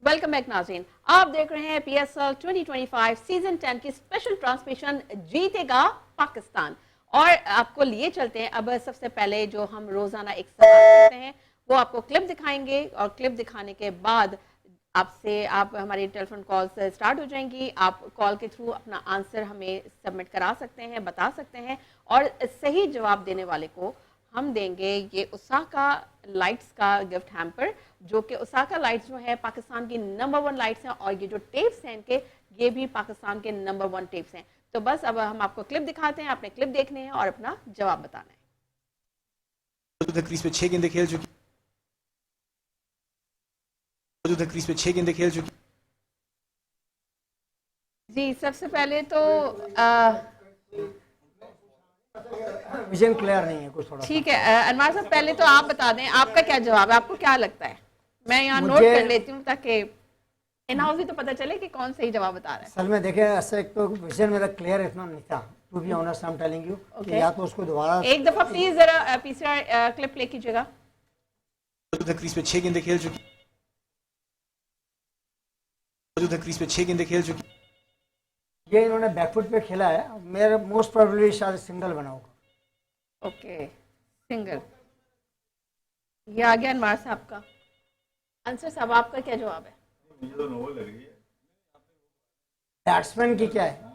Welcome back नाज़रीन, आप देख रहे हैं PSL 2025 सीजन 10 की स्पेशल ट्रांसमिशन जीतेगा पाकिस्तान। और आपको लिए चलते हैं। अब सबसे पहले जो हम रोजाना एक सवाल करते हैं वो आपको क्लिप दिखाएंगे और क्लिप दिखाने के बाद आप हमारी टेलीफोन कॉल से स्टार्ट हो जाएंगी। आप कॉल के थ्रू अपना आंसर हमें सबमिट करा सकते हैं, बता सकते हैं और सही जवाब देने वाले को हम देंगे ये ओसाका लाइट्स का गिफ्ट हैम्पर, जो कि ओसाका लाइट्स जो है पाकिस्तान की नंबर 1 लाइट्स हैं और ये जो टेप्स हैं इनके ये भी पाकिस्तान के नंबर 1 टेप्स हैं। तो बस अब हम आपको क्लिप दिखाते हैं, आपने क्लिप देखने हैं और अपना जवाब बताना है। क्रीज पे 6 गेंदें खेल चुकी, क्रीज पे 6 गेंदें खेल चुकी। जी सबसे पहले तो विजन क्लियर नहीं है कुछ थोड़ा। ठीक है अनवर साहब, पहले तो आप बता दें आपका क्या जवाब है, आपको क्या लगता है? मैं यहाँ नोट कर लेती हूँ ताकि इन हाउस ही तो पता चले कि कौन सही जवाब बता रहा है। असल में देखें ऐसे एक तो विजन मेरा क्लियर इतना नहीं था, to be honest I am telling you कि या तो उसको दोबारा एक दफा प्लीज जरा पीसीआर क्लिप प्ले कीजिएगा। क्रीज पे 6 गेंदें खेल चुकी, क्रीज पे 6 गेंदें खेल चुकी। ये इन्होंने बैकफुट पे खेला है, मेरा मोस्ट प्रोबेबली शायद सिंगल बना होगा। ओके सिंगल, ये आ गया अनवर साहब का आंसर। साहब आपका क्या जवाब है? मुझे तो नोबल लग रही है। बैट्समैन की क्या है?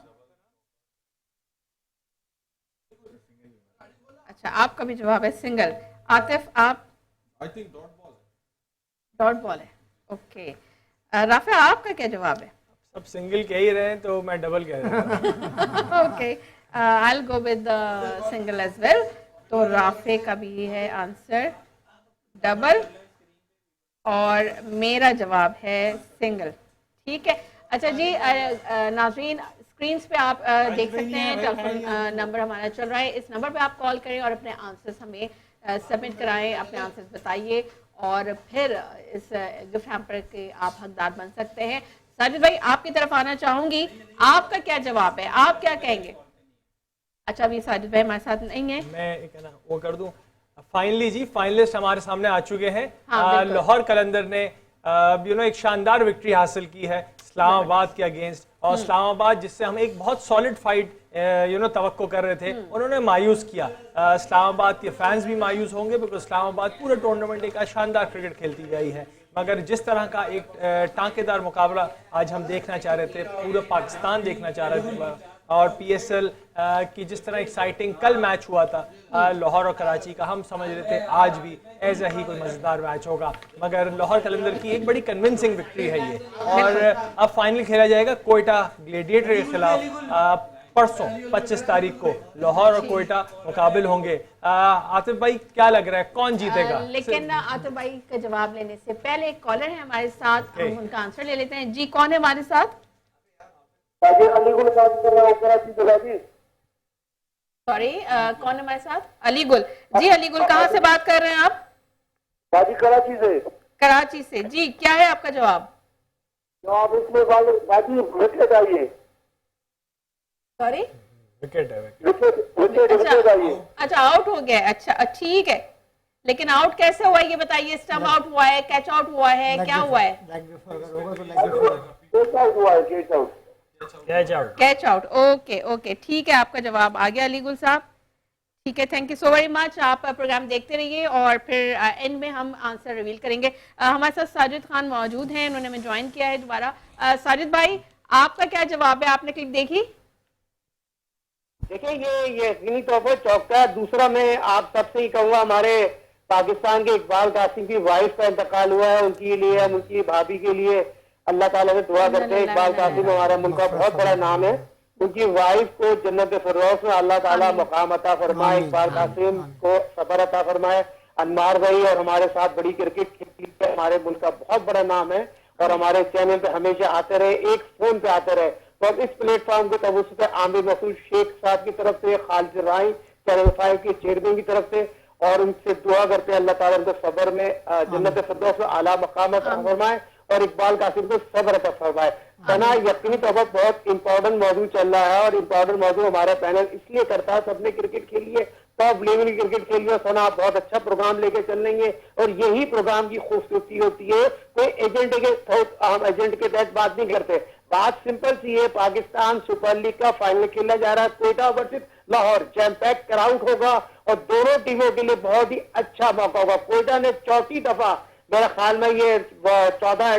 अच्छा आपका भी जवाब है सिंगल। आतिफ आप? आई थिंक डॉट बॉल है। डॉट बॉल है, ओके। राफे आपका क्या जवाब है? सब सिंगल कह ही रहे हैं तो मैं डबल कह रहा हूं। Okay I will go with single as well. तो राफे का भी है आंसर डबल और मेरा जवाब है सिंगल। ठीक है, अच्छा जी नाज़रीन स्क्रीन पे आप देख सकते हैं टेलीफोन नंबर हमारा चल रहा है। इस नंबर पे आप कॉल करें और अपने आंसर्स हमें सबमिट कराएं, अपने आंसर्स बताइए और फिर इस गिफ्ट हैम्पर के आप हकदार बन सकते हैं। साजिद भाई आपकी तरफ आना चाहूंगी, आपका क्या जवाब है, आप क्या कहेंगे? अच्छा अभी साजिद भाई हमारे साथ नहीं है, मैं एक है ना वो कर दूं। फाइनली जी फाइनलिस्ट हमारे सामने आ चुके हैं। हाँ, लाहौर कलंदर ने एक शानदार विक्ट्री हासिल की है इस्लामाबाद के अगेंस्ट। और इस्लामाबाद जिससे हम एक बहुत सॉलिड फाइट तवक्को कर रहे थे, उन्होंने मायूस किया। इस्लामाबाद के फैंस भी मायूस होंगे बिकॉज इस्लामाबाद पूरे टूर्नामेंट एक शानदार क्रिकेट खेलती गई है, मगर जिस तरह का एक टांकेदार मुकाबला आज हम देखना चाह रहे थे, पूरा पाकिस्तान देखना चाह रहा था और PSL की जिस तरह एक्साइटिंग कल मैच हुआ था लाहौर और कराची का, हम समझ रहे थे आज भी ऐसा ही कोई मजेदार मैच होगा, मगर लाहौर कलंदर की एक बड़ी कन्विंसिंग विक्ट्री है ये। और अब फाइनल खेला जाएगा कोयटा ग्लेडिएटर के खिलाफ। परसों 25 तारीख को लाहौर और कोयटा मुकाबिल होंगे। आतिफ भाई क्या लग रहा है कौन जीतेगा? लेकिन आतिफ भाई का जवाब लेने से पहले एक कॉलर है हमारे साथ, हम उनका आंसर ले लेते हैं। जी कौन है हमारे साथ? सॉरी कौन है हमारे साथ? अलीगुल। जी अलीगुल कहाँ से बात कर रहे हैं आप? कराची से। कराची से, जी क्या है आपका जवाब? जवाब इसमें बाजी विकेट आइए। सॉरी विकेट है। विकेट आइए। अच्छा आउट हो गया, अच्छा ठीक है, लेकिन आउट कैसे हुआ ये बताइए? स्टंप आउट हुआ है, कैच आउट हुआ है, क्या हुआ है? कैच आउट, ओके ओके ठीक है, आपका जवाब आ गया अलीगुल साहब। ठीक है, thank you so very much. आप प्रोग्राम देखते रहिए और फिर एंड में हम आंसर रिवील करेंगे। हमारे साथ साजिद खान मौजूद हैं, उन्होंने हमें ज्वाइन किया है दोबारा। साजिद भाई आपका क्या जवाब है, आपने क्लिप देखी? देखिए ये यकीनी तौर पर चौंका है। दूसरा मैं आप सबसे ही कहूँगा, हमारे पाकिस्तान के इकबाल कासिम की वाइफ का इंतकाल हुआ है, उनके लिए हम उनकी भाभी के लिए अल्लाह ताला से दुआ करते हैं। इकबाल कासिम हमारा मुल्क का बहुत बड़ा नाम है, उनकी वाइफ को जन्नत फिरदौस में अल्लाह ताला मकाम अता फरमाए, इकबाल कासिम को सबर अता फरमाए। अनमार भाई और हमारे साथ बड़ी क्रिकेट खेली है, हमारे मुल्क का बहुत बड़ा नाम है और हमारे चैनल पे हमेशा आते रहे, एक फोन पे आते रहे। तो अब इस प्लेटफॉर्म के तवज्जुह से आमिर मसूद शेख साहब की तरफ से, खालिद राई चैनल 5 के चेयरमैन की तरफ से, और उनसे दुआ करते हैं अल्लाह ताला उनको सबर में जन्नत फिरदौस में आला मकाम अता फरमाए और इकबाल कासिम को सब्र अता फरमाए। तना यकीनी तौर पर बहुत इंपॉर्टेंट मौजूद चल रहा है और इंपॉर्टेंट मौजूद हमारा पैनल इसलिए करता है, सबने क्रिकेट खेली है टॉप लेवल की क्रिकेट खेल रहे हो सना, आप बहुत अच्छा प्रोग्राम लेके चल लेंगे और यही प्रोग्राम की खूबसूरती होती है। कोई एजेंट के तहत बात नहीं करते, बात सिंपल सी है। पाकिस्तान सुपर लीग का फाइनल खेला जा रहा है, Quetta versus Lahore, jam pack crowd होगा और दोनों टीमों के लिए बहुत ही अच्छा मौका होगा। कोयटा ने चौथी दफा मेरे ख्याल में ये 14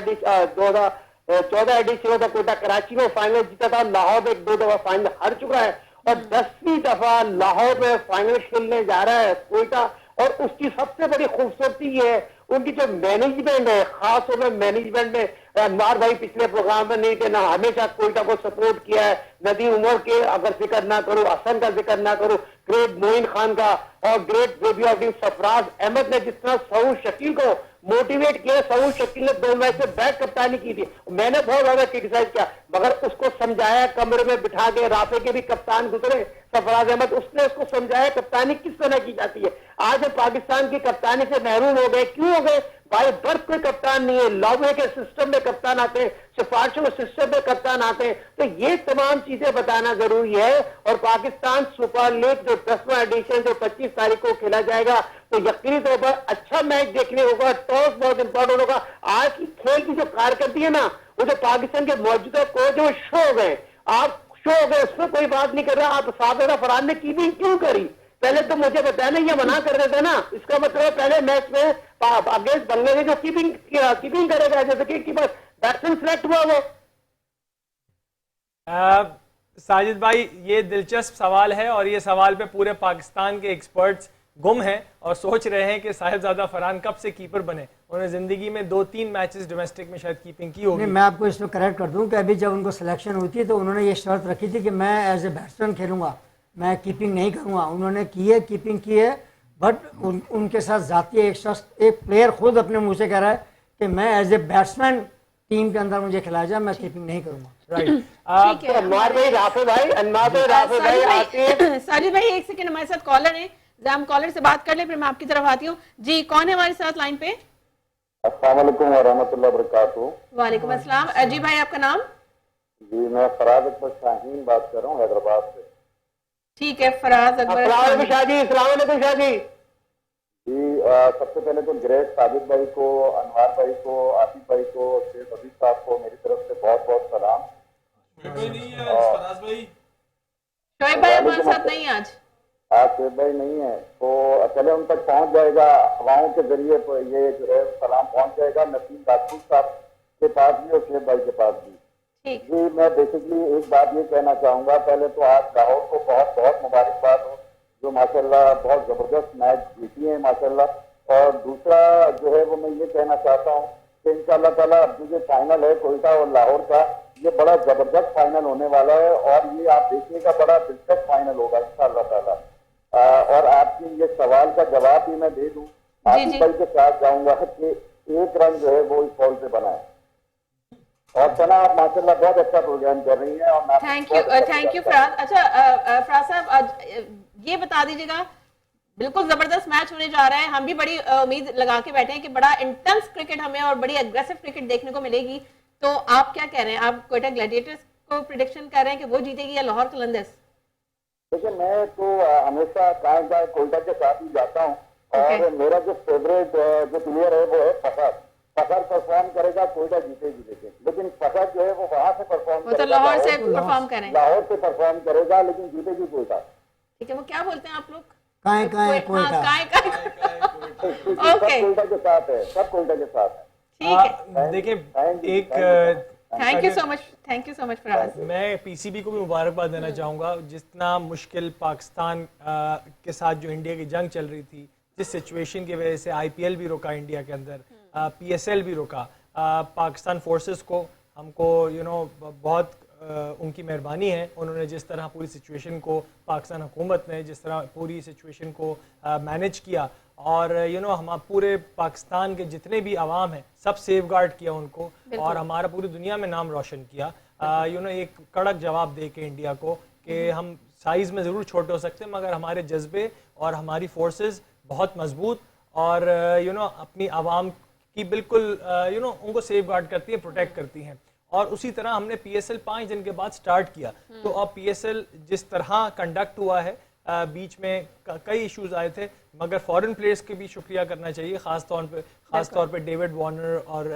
एडिशन होता, कोयटा कराची में फाइनल जीता था, लाहौर में 2 दफा फाइनल हार चुका है और 10वीं दफा लाहौर में फाइनल खेलने जा रहा है कोयटा। और उसकी सबसे बड़ी खूबसूरती ये है उनकी जो मैनेजमेंट है, खास तौर पर मैनेजमेंट में अनवार भाई पिछले प्रोग्राम में नहीं थे ना, हमेशा कोयटा को सपोर्ट किया है। नदी उमर के अगर जिक्र ना करूं, हसन का जिक्र ना करूं, ग्रेट मोइन खान का और great baby of team Sarfaraz Ahmed ने जितना सऊद शकील को मोटिवेट किया, सऊद शकील ने 2 मैच से बैक कप्तानी की थी, मैंने बहुत ज्यादा क्रिटिसाइज किया, मगर उसको समझाया, कमरे में बिठा के, राफे के भी कप्तान गुजरे सरफराज अहमद, उसने उसको समझाया कप्तानी किस तरह की जाती है। आज हम पाकिस्तान की कप्तानी से महरूम हो गए, क्यों हो गए भाई? बर्फ कोई कप्तान नहीं है, लॉबे के सिस्टम में कप्तान आते हैं, सिफारिशों के सिस्टम में कप्तान आते हैं, तो ये तमाम चीजें बताना जरूरी है। और पाकिस्तान सुपर लीग जो 10वां एडिशन जो 25 तारीख को खेला जाएगा, तो यकीनी तौर पर अच्छा मैच देखने होगा, टॉस बहुत इंपॉर्टेंट होगा। आज की खेल की जो कारकर्दगी है ना, वो जो पाकिस्तान के मौजूदा कोच जो शो हो गए, आप शो हो गए, उसमें कोई बात नहीं कर रहा। आप साबिरा फरहान ने कीपिंग क्यों करी? पहले तो मुझे बताया ना, ये मना कर रहे थे ना, इसका मतलब पहले मैच में अगेंस्ट बांग्लादेश जो कीपिंग करेगा, जैसे कि बैट्समैन सिलेक्ट हुआ वो। साजिद भाई, ये दिलचस्प सवाल है और ये सवाल पे पूरे पाकिस्तान के एक्सपर्ट्स गुम हैं और सोच रहे हैं कि साहिबजादा फरहान कब से कीपर बने। उन्होंने जिंदगी में 2-3 मैचेस डोमेस्टिक में शायद कीपिंग की होगी। नहीं, मैं आपको इसमें करेक्ट कर दूं कि अभी जब उनको सिलेक्शन हुई थी तो उन्होंने ये शर्त रखी थी कि मैं एज ए बैट्समैन खेलूंगा, मैं कीपिंग नहीं करूंगा। उन्होंने की है, कीपिंग की है, बट उनके साथ जाती है एक प्लेयर खुद अपने मुंह से कह रहा है कि मैं एज ए बैट्समैन टीम के अंदर मुझे खिलाया जाए, मैं कीपिंग नहीं करूंगा। राइट, ठीक है। अनवार भाई, राफे भाई, अनवार भाई, राफे भाई आते हैं। साजिद भाई एक सेकंड, हमारे साथ कॉलर है, हम कॉलर से बात कर ले, फिर मैं आपकी तरफ आती हूँ। जी, कौन है हमारे साथ लाइन पे? अस्सलाम वालेकुम व रहमतुल्लाह व बरकातहू। वालेकुम अस्सलाम। जी भाई, आपका नाम? जी, मैं फराज अकबर शाहीन बात कर रहा हूँ हैदराबाद से। ठीक है, फराज अकबर। अस्सलाम वालेकुम शादी, अस्सलाम वालेकुम शादी। जी, सबसे पहले तो ग्रेट साजिद भाई को, अनवार भाई को, आसिफ भाई को, शेख अजीज साहब को मेरी तरफ से बहुत बहुत सलाम। कोई नहीं है फराज भाई। शोएब भाई हमारे साथ नहीं आज। आज शेख भाई नहीं है तो चले उन तक पहुँच जाएगा, हवाओं के जरिए ये जो है सलाम पहुँच जाएगा नसीम राजपूत साहब के पास भी और शेख भाई के पास भी। ठीक। जी, मैं बेसिकली एक बात ये कहना चाहूँगा, पहले तो आज लाहौर को बहुत बहुत मुबारकबाद हो जो माशाल्लाह बहुत ज़बरदस्त मैच जीती है माशाल्लाह। और दूसरा जो है वो मैं ये कहना चाहता हूँ कि इंशाअल्लाह ताला अब जो फाइनल है कोयटा और लाहौर का, ये बड़ा ज़बरदस्त फाइनल होने वाला है और ये आप देखिएगा बड़ा दिलचस्प फाइनल होगा इंशाअल्लाह ताला। और आपकी ये सवाल का जवाब भी मैं दे दूँ, आसिफ भाई के साथ जाऊँगा कि 1 रन जो है वो इस बॉल से बनाए। और सना, आप माशाल्लाह बहुत अच्छा प्रोग्राम कर रही हैं और थैंक यू फराज। अच्छा फराज साहब, आज ये बता दीजिएगा, बिल्कुल जबरदस्त मैच होने जा रहा है, हम भी बड़ी उम्मीद लगा के बैठे हैं कि बड़ा इंटेंस क्रिकेट हमें और बड़ी अग्रेसिव क्रिकेट देखने को मिलेगी, तो आप क्या कह रहे हैं? आप कोयटा ग्लैडिएटर्स को प्रेडिक्शन कर रहे हैं कि वो जीतेगी या लाहौर कलंदर्स? देखिए, मैं तो हमेशा कायम कोयटा के साथ ही जाता हूँ और मेरा जो फेवरेट जो प्लेयर है वो है फखर। फखर परफॉर्म करेगा, कोयटा जीतेगी, लेकिन फखर जो है वो वहाँ से परफॉर्म करेगा, तो लाहौर से परफॉर्म करें, लाहौर से परफॉर्म करेगा, लेकिन जीतेगी कोयटा। ठीक है, वो क्या बोलते हैं आप लोग? काए काए कोयटा। ओके, कोयटा के साथ है, सब कोयटा के साथ है। ठीक है, देखिए एक thank you so much Faraz. मैं पीसीबी को भी मुबारकबाद देना चाहूँगा, जितना मुश्किल पाकिस्तान के साथ जो इंडिया की जंग चल रही थी, जिस सिचुएशन की वजह से आईपीएल भी रोका इंडिया के अंदर, पीएसएल भी रोका, पाकिस्तान फोर्सेस को हमको बहुत उनकी मेहरबानी है, उन्होंने जिस तरह पूरी सिचुएशन को, पाकिस्तान हुकूमत ने जिस तरह पूरी सिचुएशन को मैनेज किया और हम पूरे पाकिस्तान के जितने भी आवाम हैं सब सेफ गार्ड किया उनको और हमारा पूरी दुनिया में नाम रोशन किया। एक कड़क जवाब दे के इंडिया को कि हम साइज़ में ज़रूर छोटे हो सकते हैं मगर हमारे जज्बे और हमारी फोर्सेस बहुत मजबूत और अपनी आवाम की बिल्कुल उनको सेफ गार्ड करती है, प्रोटेक्ट करती हैं। और उसी तरह हमने पीएसएल 5 दिन के बाद स्टार्ट किया, तो अब पीएसएल जिस तरह कंडक्ट हुआ है बीच में कई इश्यूज आए थे, मगर फॉरेन प्लेयर्स के भी शुक्रिया करना चाहिए, खास तौर पे डेविड वार्नर और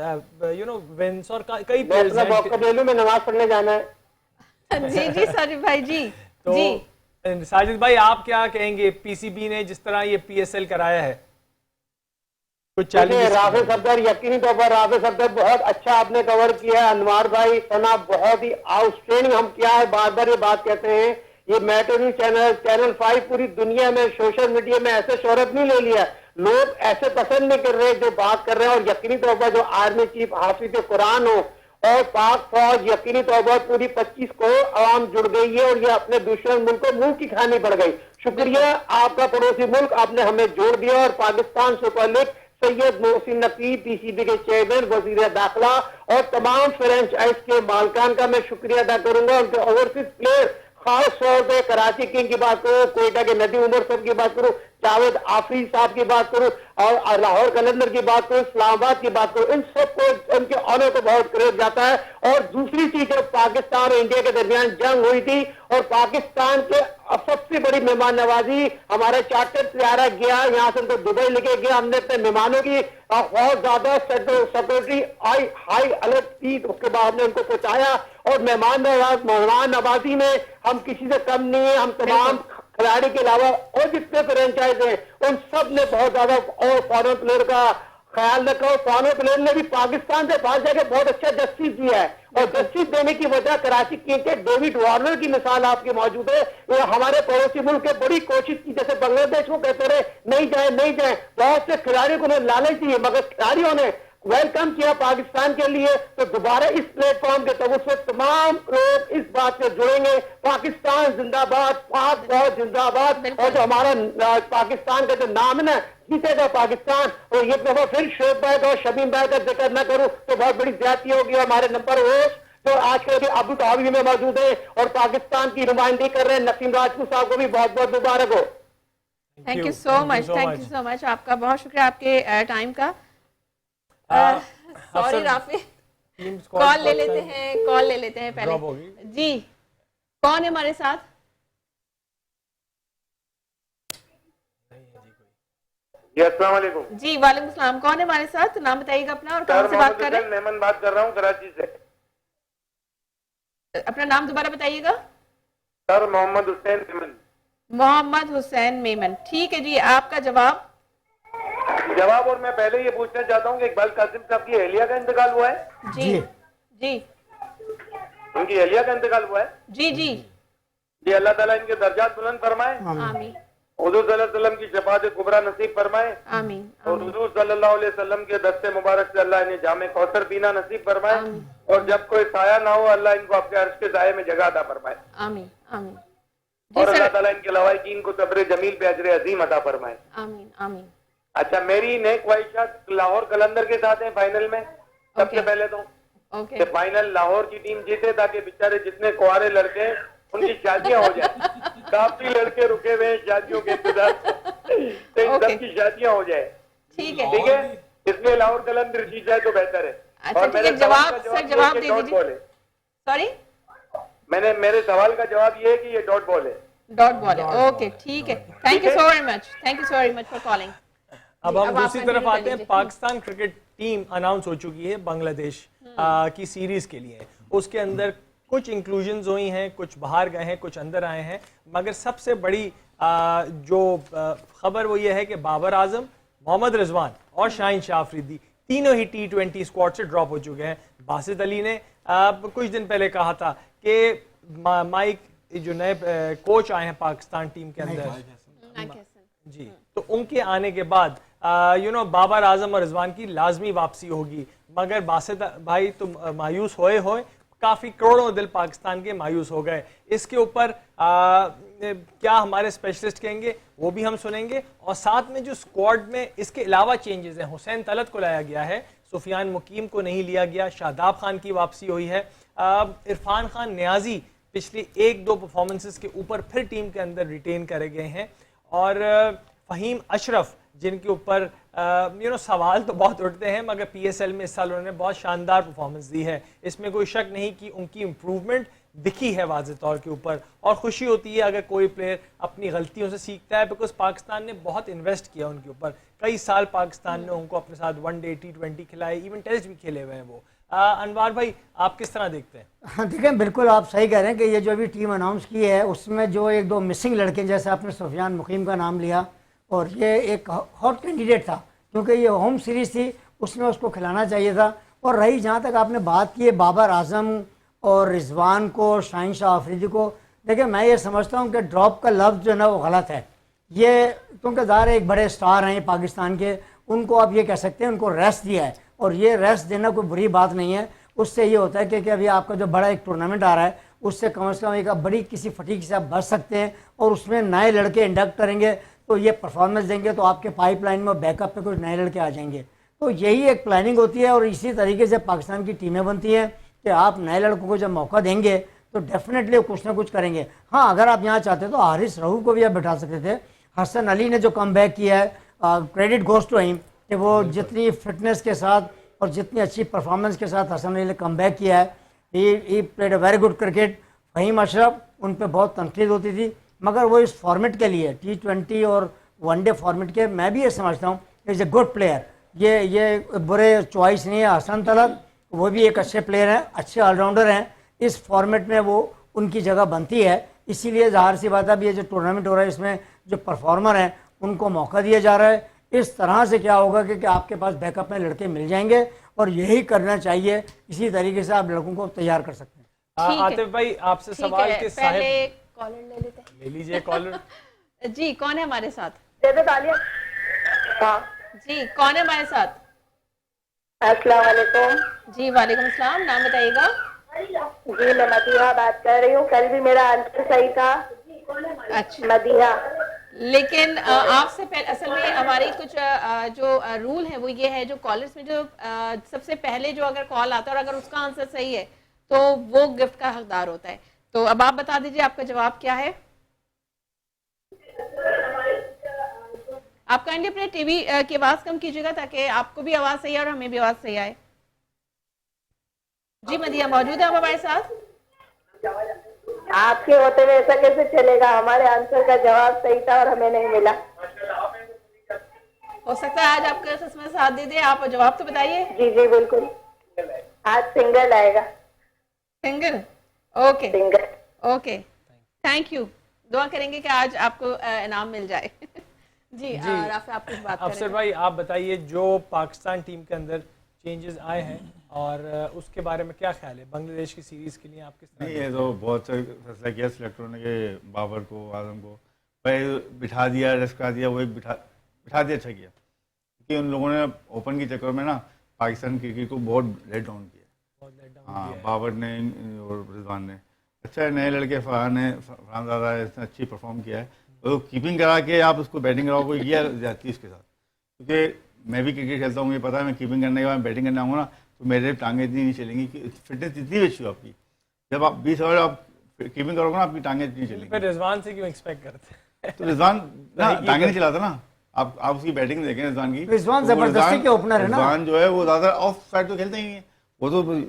विंस और कई प्लेयर्स मैं मौका ले लूं, मैं नमाज पढ़ने जाना है। जी जी साजिद भाई जी। तो जी साजिद भाई आप क्या कहेंगे, पीसीबी ने जिस तरह ये पीएसएल कराया है, कुछ देखिए, राफे सफदर, यकीनी तौर पर राफे सफदर बहुत अच्छा आपने कवर किया है। अनवार भाई सना बहुत ही आउटस्टैंडिंग, हम क्या है बार बार ये बात कहते हैं, ये मैटर न्यूज चैनल 5 पूरी दुनिया में सोशल मीडिया में ऐसे शोहरत नहीं ले लिया, लोग ऐसे पसंद नहीं कर रहे जो बात कर रहे हैं। और यकीनी तौर पर जो आर्मी चीफ हाफिज कुरान हो और पाक फौज, यकीनी तौर पर पूरी 25 को आवाम जुड़ गई है और ये अपने दुश्मन मुल्क को मुंह की खानी पड़ गई। शुक्रिया आपका पड़ोसी मुल्क, आपने हमें जोड़ दिया। और Pakistan super league Syed Mohsin नकीब, PCB के चेयरमैन, वजीर दाखिला और तमाम फ्रेंचाइज के मालकान का मैं शुक्रिया अदा करूंगा। उनके ओवरसीज प्लेयर, खास तौर पर कराची किंग की बात करूं, कोयटा के नदी उमर साहब की बात करूं, जावेद आफरी साहब की बात करूं और लाहौर कलंदर की बात करूं, इस्लामाबाद की बात करूं, इन सबको उनके ऑनर को बहुत क्रेडिट जाता है। और दूसरी चीज, जब पाकिस्तान और इंडिया के दरमियान जंग हुई थी और पाकिस्तान के सबसे बड़ी मेहमान नवाजी, हमारे चार्टर तैयारा गया, यहाँ से उनको दुबई लेके गया, हमने अपने मेहमानों की बहुत ज्यादा सिक्योरिटी हाई अलर्ट थी, उसके बाद हमने उनको पहुंचाया। और मेहमान नवाजी में हम किसी से कम नहीं है, हम तमाम खिलाड़ी के अलावा और जितने फ्रेंचाइज हैं उन सब ने बहुत ज्यादा और फॉरेन प्लेयर का ख्याल रखा। और फॉरेन प्लेयर ने भी पाकिस्तान से बाहर जाकर बहुत अच्छा जस्टिस दिया है। और जस्टिस देने की वजह कराची किंग के डेविड वार्नर की मिसाल आपकी मौजूद है। वो हमारे पड़ोसी मुल्क के बड़ी कोशिश की, जैसे बांग्लादेश को कहते रहे नहीं जाए, बहुत से खिलाड़ियों को लालच दी, मगर खिलाड़ियों ने वेलकम किया पाकिस्तान के लिए। तो दोबारा इस प्लेटफॉर्म के तवज्जो से तमाम लोग इस बात से जुड़ेंगे, पाकिस्तान जिंदाबाद, पाक फौज जिंदाबाद। और जो हमारा पाकिस्तान का जो नाम है ना, जीतेगा पाकिस्तान। और ये दफा फिर शोएब भाई का और शमीम भाई का जिक्र न करूं तो बहुत बड़ी ज्यादती होगी। हमारे नंबर होस्ट जो आजकल के अबू धाबी में मौजूद है और पाकिस्तान की नुमाइंदगी कर रहे हैं, नसीम राजपूत साहब को भी बहुत बहुत मुबारक हो। थैंक यू सो मच, आपका बहुत शुक्रिया आपके टाइम का। सॉरी राफे, कॉल ले लेते हैं पहले। जी कौन है हमारे साथ? जी अस्सलाम वालेकुम। जी वालेकुम सलाम, कौन है हमारे साथ? नाम बताइएगा अपना और कहाँ से बात कर रहे हैं? मेमन बात कर रहा हूँ कराची से। अपना नाम दोबारा बताइएगा। सर मोहम्मद हुसैन मेमन। मोहम्मद हुसैन मेमन, ठीक है जी, आपका जवाब। और मैं पहले ये पूछना चाहता हूँ कि इकबाल कासिम साहब की अहलिया का इंतकाल हुआ है? जी जी उनकी अहलिया का इंतकाल हुआ है? जी जी जी, अल्लाह ताला इनके दर्जात बुलंद फरमाए, आमीन हुजूर सल्लल्लाहु अलैहि वसल्लम की शफाअत कुबरा नसीब फरमाए आमीन और हुजूर सल्लल्लाहु अलैहि वसल्लम के दस्ते मुबारक से अल्लाह इन्हें जामे कौसर पीना नसीब फरमाए और जब कोई साया ना हो अल्लाह इनको आपके अर्श के साये में जगह अता फरमाए। आमीन आमीन और अल्लाह ताला इनके लवाहिकीन को सब्र जमील पे अजर अजीम अता फरमाए। आमीन आमीन। अच्छा, मेरी नेक ख्वाहिशात लाहौर कलंदर के साथ हैं फाइनल में। सबसे पहले तो ओके फाइनल लाहौर की टीम जीते ताकि बेचारे जितने कुंवारे लड़के हैं उनकी शादियां हो जाए। काफी लड़के रुके हुए हैं शादियों के इंतजार, तो इन सबकी शादियां हो जाए। ठीक है ठीक है, इसलिए लाहौर कलंदर जीत जाए तो बेहतर है। अच्छा, और ठीक मेरे है, सवाल का जवाब ये दे कि दीजिए। डॉट बॉल है। सॉरी, मेरे सवाल का जवाब ये है कि ये डॉट बॉल है। डॉट बॉल है, ओके ठीक है। Thank you so very much for calling. अब हम दूसरी तरफ आते हैं। पाकिस्तान क्रिकेट टीम अनाउंस हो चुकी है बांग्लादेश की सीरीज के लिए। उसके अंदर कुछ इंक्लूजन्स हुई हैं, कुछ बाहर गए हैं, कुछ अंदर आए हैं, मगर सबसे बड़ी जो खबर वो ये है कि बाबर आजम, मोहम्मद रिजवान और शाहीन शाह अफरीदी तीनों ही T20 स्क्वाड से ड्रॉप हो चुके हैं। बासित अली ने कुछ दिन पहले कहा था कि माइक जो नए कोच आए हैं पाकिस्तान टीम के अंदर जी, तो उनके आने के बाद बाबर आजम और रिजवान की लाजमी वापसी होगी। मगर बासित भाई तो मायूस होए काफ़ी करोड़ों दिल पाकिस्तान के मायूस हो गए। इसके ऊपर क्या हमारे स्पेशलिस्ट कहेंगे वो भी हम सुनेंगे। और साथ में जो स्क्वाड में इसके अलावा चेंजेस हैं, हुसैन तलत को लाया गया है, सुफियान मुकीम को नहीं लिया गया, शादाब खान की वापसी हुई है, इरफान खान न्याजी पिछली 1-2 परफॉर्मेंसेस के ऊपर फिर टीम के अंदर रिटेन करे गए हैं, और फ़हीम अशरफ जिनके ऊपर सवाल तो बहुत उठते हैं, मगर PSL में इस साल उन्होंने बहुत शानदार परफॉर्मेंस दी है। इसमें कोई शक नहीं कि उनकी इम्प्रूवमेंट दिखी है वाज़े तौर के ऊपर, और खुशी होती है अगर कोई प्लेयर अपनी गलतियों से सीखता है, बिकॉज पाकिस्तान ने बहुत इन्वेस्ट किया उनके ऊपर। कई साल पाकिस्तान ने उनको अपने साथ वनडे, T20 खिलाए, इवन टेस्ट भी खेले हुए हैं वो। अनवार भाई, आप किस तरह देखते हैं? हाँ देखें, बिल्कुल आप सही कह रहे हैं कि ये जो अभी टीम अनाउंस की है उसमें जो एक दो मिसिंग लड़के, जैसे आपने सुफियान मुकीम का नाम लिया, और ये एक हॉट कैंडिडेट था क्योंकि ये होम सीरीज़ थी, उसमें उसको खिलाना चाहिए था। और रही जहाँ तक आपने बात की है बाबर आजम और रिजवान को, शाहीन शाह अफरीदी को, देखिए मैं ये समझता हूँ कि ड्रॉप का लफ्ज़ जो है ना वो गलत है। ये क्योंकि ज़ाहिर एक बड़े स्टार हैं पाकिस्तान के, उनको आप ये कह सकते हैं उनको रेस्ट दिया है, और ये रेस्ट देना कोई बुरी बात नहीं है। उससे ये होता है कि अभी आपका जो बड़ा एक टूर्नामेंट आ रहा है उससे कम से कम एक बड़ी किसी फटीक से आप बच सकते हैं, और उसमें नए लड़के इंडक्ट करेंगे तो ये परफॉर्मेंस देंगे तो आपके पाइपलाइन में बैकअप पे कुछ नए लड़के आ जाएंगे। तो यही एक प्लानिंग होती है, और इसी तरीके से पाकिस्तान की टीमें बनती हैं कि आप नए लड़कों को जब मौका देंगे तो डेफिनेटली कुछ ना कुछ करेंगे। हाँ, अगर आप यहाँ चाहते तो हारिस रऊफ को भी आप बैठा सकते थे। हसन अली ने जो कम बैक किया है, क्रेडिट गोज टू हिम, कि वो जितनी फिटनेस के साथ और जितनी अच्छी परफॉर्मेंस के साथ हसन अली ने कम बैक किया है, he played a very good cricket. Faheem Ashraf, उन पर बहुत तनकीद होती थी, मगर वो इस फॉर्मेट के लिए T20 और वनडे फॉर्मेट के, मैं भी ये समझता हूँ इज़ ए गुड प्लेयर। ये बुरे चॉइस नहीं है। हसन तलब वो भी एक अच्छे प्लेयर हैं, अच्छे ऑलराउंडर हैं, इस फॉर्मेट में वो उनकी जगह बनती है। इसीलिए ज़ाहिर सी बात है, अब ये जो टूर्नामेंट हो रहा है इसमें जो परफॉर्मर हैं उनको मौका दिया जा रहा है। इस तरह से क्या होगा कि आपके पास बैकअप में लड़के मिल जाएंगे, और यही करना चाहिए। इसी तरीके से आप लड़कों को तैयार कर सकते हैं। ठीक है। आतिफ भाई, आपसे ठीक सवाल है, के पहले साहिब कॉलर ले लेते हैं। ले लीजिए कॉलर। जी, कौन है हमारे साथ? हाँ, जी, कौन है हमारे साथ? अस्सलाम वालेकुम। जी, वालेकुम अस्सलाम। नाम बताइएगा। जी, मैं मदीहा बात कर रही हूँ। कल भी मेरा आंसर सही था। अच्छा, मदीहा। लेकिन आपसे पहले असल में हमारी कुछ जो रूल है वो ये है, जो कॉलर्स में जो सबसे पहले जो अगर कॉल आता है और अगर उसका आंसर सही है तो वो गिफ्ट का हकदार होता है। तो अब आप बता दीजिए आपका जवाब क्या है। आप काइंडली अपने टीवी की आवाज कम कीजिएगा ताकि आपको भी आवाज सही आए और हमें भी आवाज सही आए। जी, मदिया मौजूद है आप हमारे साथ? आपके होते हुए ऐसा कैसे चलेगा? हमारे आंसर का जवाब सही था और हमें नहीं मिला। हो सकता है आज आपका किस्मत साथ दे दे। आप जवाब तो बताइए। जी जी बिल्कुल, आज सिंगल आएगा। Single? Okay single. Okay, thank you. दुआ करेंगे कि आज आपको इनाम मिल जाए। जी, राफे आप कुछ बात अफसर करें। भाई, आप बताइए, जो पाकिस्तान टीम के अंदर चेंजेस आए हैं और उसके बारे में क्या ख्याल है? बांग्लादेश की सीरीज़ के लिए आप किस तरह? नहीं, ये तो बहुत सही फैसला किया सिलेक्टरों ने कि बाबर को, आजम को भाई बिठा दिया, रेस्ट करा दिया, वो एक बिठा दिया, अच्छा किया। क्योंकि उन लोगों ने ओपन के चक्कर में ना पाकिस्तान क्रिकेट को बहुत लेट डाउन किया। हाँ, बाबर ने और रिजवान ने, अच्छा है, नए लड़के फरहानज़ादा इसने अच्छी परफॉर्म किया है। तो कीपिंग करा के आप उसको बैटिंग कराओ, कोई किया जाती है उसके साथ। क्योंकि मैं भी क्रिकेट खेलता हूँ, मुझे पता है, मैं कीपिंग करने के बाद बैटिंग करने आऊँगा ना तो मेरे टांगें इतनी नहीं चलेंगी कि फिटनेस इतनी अच्छी हो आपकी। जब आप 20 ओवर आप कीपिंग करोगे ना, आपकी टांगें इतनी चलेंगी। फिर रिजवान से क्यों एक्सपेक्ट करते हैं? तो रिजवान ना टांगें नहीं चलाता ना। आप उसकी बैटिंग देखें रिजवान की। रिजवान तो जबरदस्ती के ओपनर है ना। रिजवान जो है वो ज़्यादा ऑफ साइड तो खेलते ही है, वो तो मिड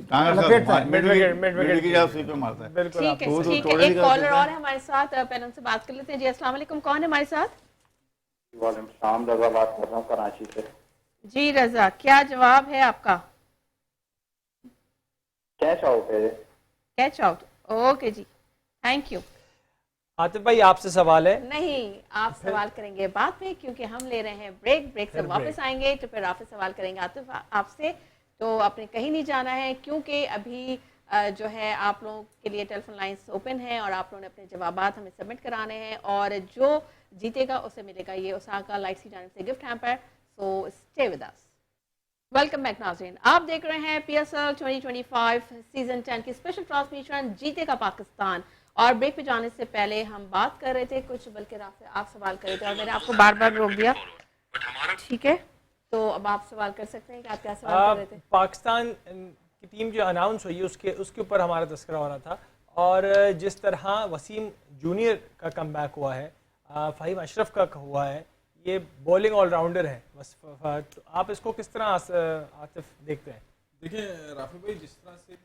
विकेट की स्वीप पे मारता है। बिल्कुल। ठीक है, तो ठीक है। थोड़े एक ही कॉलर कर और सकते है हमारे साथ, पैनल से बात कर लेते हैं। जी, अस्सलाम वालेकुम। कौन है हमारे साथ? वालेकुम सलाम, रजा बात कर रहा हूँ कराची से। जी रजा, क्या जवाब है आपका? कैच आउट है। Catch out. ओके जी, थैंक यू। आतिफ भाई, आपसे सवाल है। नहीं, आप सवाल करेंगे बाद में क्योंकि हम ले रहे हैं ब्रेक से वापस आएंगे तो फिर आप सवाल करेंगे आतिफ आपसे। तो आपने कहीं नहीं जाना है क्योंकि अभी जो है आप लोगों के लिए टेलीफोन लाइंस ओपन हैं और आप लोगों ने अपने जवाबात हमें सबमिट कराने हैं और जो जीतेगा उसे मिलेगा ये ओसाका लाइट्स की जानिब से gift hamper. So stay with us. Welcome back नाज़रीन, आप देख रहे हैं PSL 2025 सीजन 10 की स्पेशल ट्रांसमिशन जीतेगा पाकिस्तान। और ब्रेक पे जाने से पहले हम बात कर रहे थे कुछ, बल्कि आप सवाल कर रहे थे और मैंने आपको बार बार रोक दिया। ठीक है, तो अब आप सवाल कर सकते हैं कि आप क्या सवाल कर रहे थे। पाकिस्तान की टीम जो अनाउंस हुई उसके ऊपर हमारा तस्करा हो रहा था, और जिस तरह वसीम जूनियर का कमबैक हुआ है, फ़हीम अशरफ का हुआ है, ये बॉलिंग ऑलराउंडर है बस। तो आप इसको किस तरह आतिफ देखते हैं? देखिए राफी भाई, जिस तरह से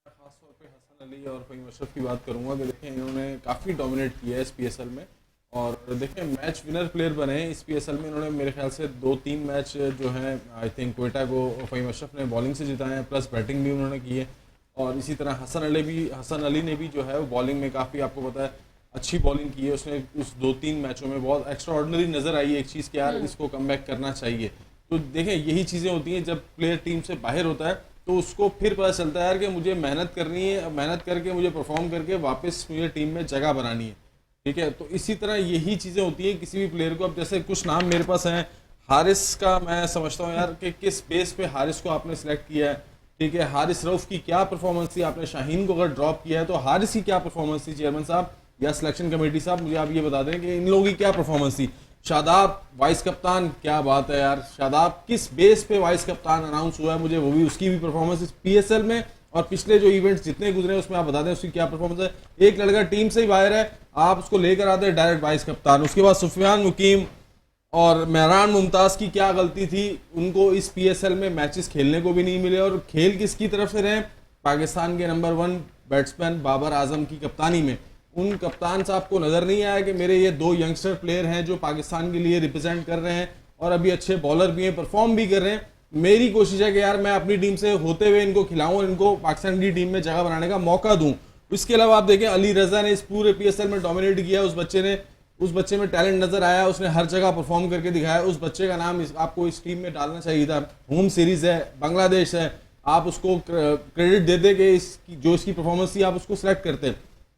खासतौर पे हसन अली और फ़हीम अशरफ की बात करूंगा कि देखें इन्होंने काफ़ी डोमिनेट किया है इस PSL में, और देखें मैच विनर प्लेयर बने हैं इस PSL में। इन्होंने मेरे ख्याल से 2-3 मैच जो हैं आई थिंक क्वेटा को फ़हीम अशरफ ने बॉलिंग से जिताए हैं, प्लस बैटिंग भी उन्होंने की है। और इसी तरह हसन अली ने भी जो है वो बॉलिंग में काफ़ी, आपको पता है, अच्छी बॉलिंग की है उसने। उस 2-3 मैचों में बहुत एक्स्ट्रा ऑर्डिनरी नज़र आई है एक चीज़ कि यार इसको कमबैक करना चाहिए। तो देखें यही चीज़ें होती हैं जब प्लेयर टीम से बाहर होता है तो उसको फिर पता चलता है यार कि मुझे मेहनत करनी है, मेहनत करके मुझे परफॉर्म करके वापस मुझे टीम में जगह बनानी है, ठीक है। तो इसी तरह यही चीज़ें होती हैं किसी भी प्लेयर को। अब जैसे कुछ नाम मेरे पास हैं, हारिस का मैं समझता हूँ यार कि किस बेस पे हारिस को आपने सेलेक्ट किया है, ठीक है। हारिस रऊफ की क्या परफॉर्मेंस थी, आपने शाहीन को अगर ड्रॉप किया है तो हारिस की क्या परफॉर्मेंस थी चेयरमैन साहब या सिलेक्शन कमेटी साहब, मुझे आप ये बता दें कि इन लोगों की क्या परफॉर्मेंस थी। शादाब वाइस कप्तान, क्या बात है यार, शादाब किस बेस पे वाइस कप्तान अनाउंस हुआ है, मुझे वो भी उसकी भी परफॉर्मेंस इस PSL में और पिछले जो इवेंट्स जितने गुजरे उसमें आप बता दें उसकी क्या परफॉर्मेंस है। एक लड़का टीम से ही बाहर है, आप उसको लेकर आते हैं डायरेक्ट वाइस कप्तान। उसके बाद सुफियान मुकीम और मेहरान मुमताज़ की क्या गलती थी, उनको इस PSL में मैचेस खेलने को भी नहीं मिले, और खेल किसकी तरफ से रहे, पाकिस्तान के नंबर 1 बैट्समैन बाबर आजम की कप्तानी में। उन कप्तान साहब को नज़र नहीं आया कि मेरे ये 2 यंगस्टर प्लेयर हैं जो पाकिस्तान के लिए रिप्रेजेंट कर रहे हैं और अभी अच्छे बॉलर भी हैं, परफॉर्म भी कर रहे हैं। मेरी कोशिश है कि यार मैं अपनी टीम से होते हुए इनको खिलाऊं और इनको पाकिस्तान की टीम में जगह बनाने का मौका दूं। इसके अलावा आप देखें अली रजा ने इस पूरे PSL में डोमिनेट किया, उस बच्चे में टैलेंट नजर आया, उसने हर जगह परफॉर्म करके दिखाया। उस बच्चे का नाम आपको इस टीम में डालना चाहिए था। होम सीरीज है, बांग्लादेश है, आप उसको क्रेडिट दे दे कि जो इसकी परफॉर्मेंस थी आप उसको सिलेक्ट करते,